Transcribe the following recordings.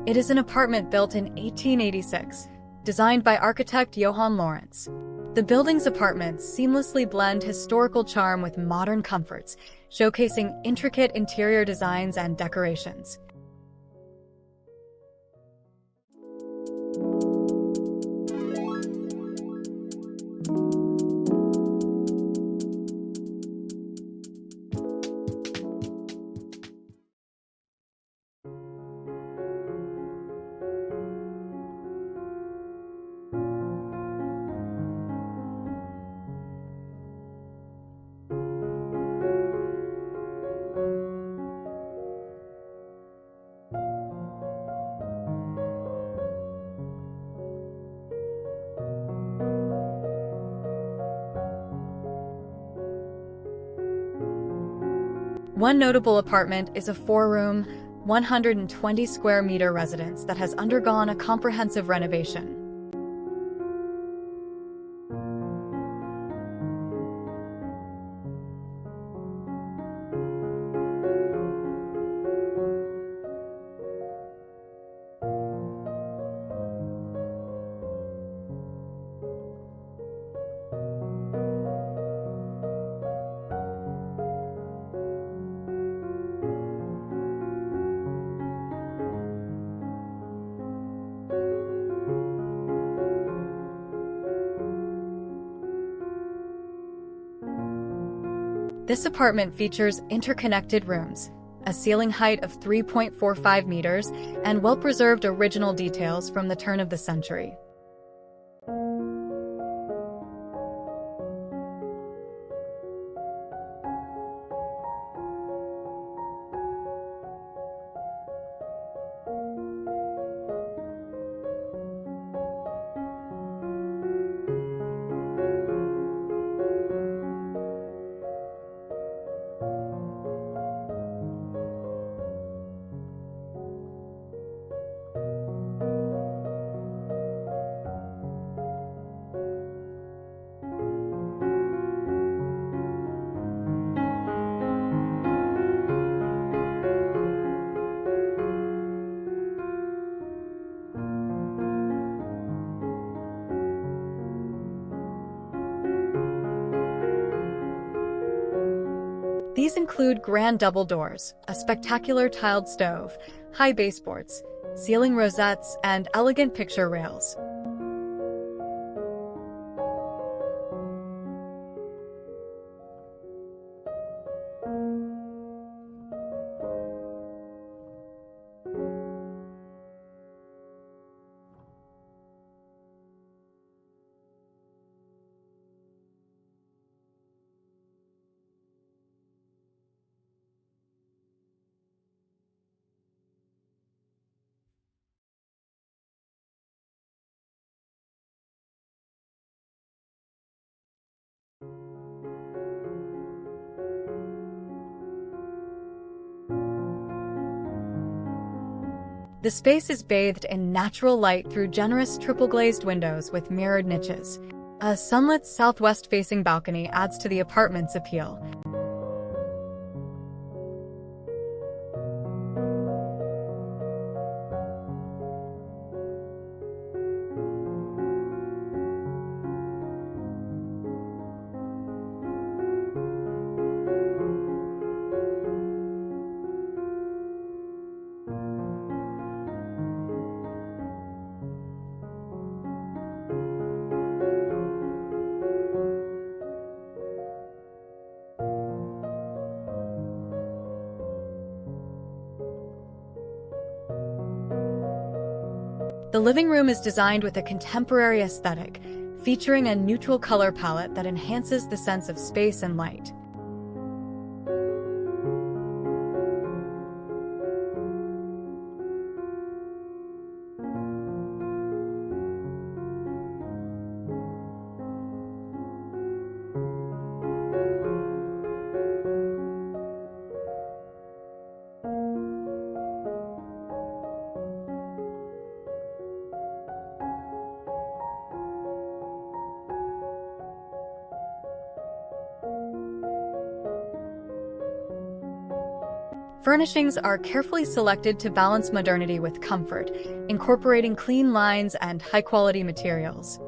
It is an apartment built in 1886, designed by architect Johan Laurentz. The building's apartments seamlessly blend historical charm with modern comforts, showcasing intricate interior designs and decorations. One notable apartment is a four-room, 120 square meter residence that has undergone a comprehensive renovation. This apartment features interconnected rooms, a ceiling height of 3.45 meters, and well-preserved original details from the turn of the century. These include grand double doors, a spectacular tiled stove, high baseboards, ceiling rosettes, and elegant picture rails. The space is bathed in natural light through generous triple-glazed windows with mirrored niches. A sunlit southwest-facing balcony adds to the apartment's appeal. The living room is designed with a contemporary aesthetic, featuring a neutral color palette that enhances the sense of space and light. Furnishings are carefully selected to balance modernity with comfort, incorporating clean lines and high-quality materials.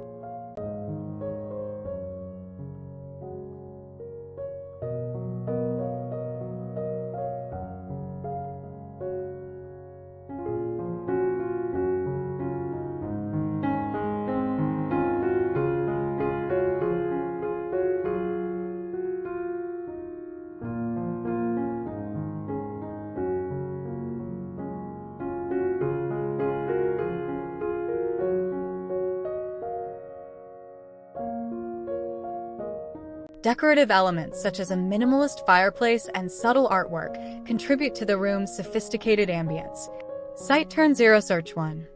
Decorative elements such as a minimalist fireplace and subtle artwork contribute to the room's sophisticated ambience. Site Turn 0 Search 1.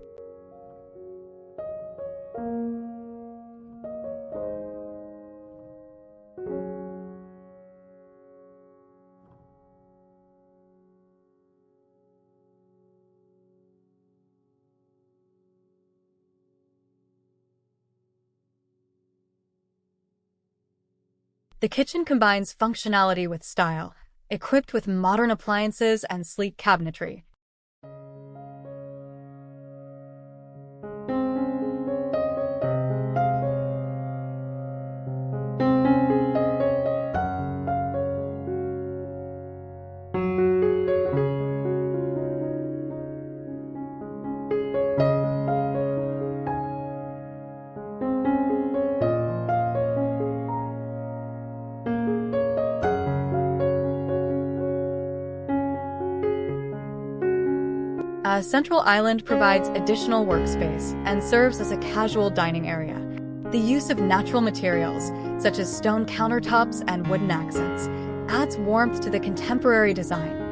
The kitchen combines functionality with style, equipped with modern appliances and sleek cabinetry. A central island provides additional workspace and serves as a casual dining area. The use of natural materials, such as stone countertops and wooden accents, adds warmth to the contemporary design.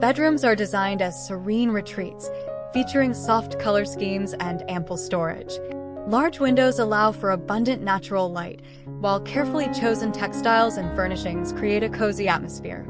Bedrooms are designed as serene retreats, featuring soft color schemes and ample storage. Large windows allow for abundant natural light, while carefully chosen textiles and furnishings create a cozy atmosphere.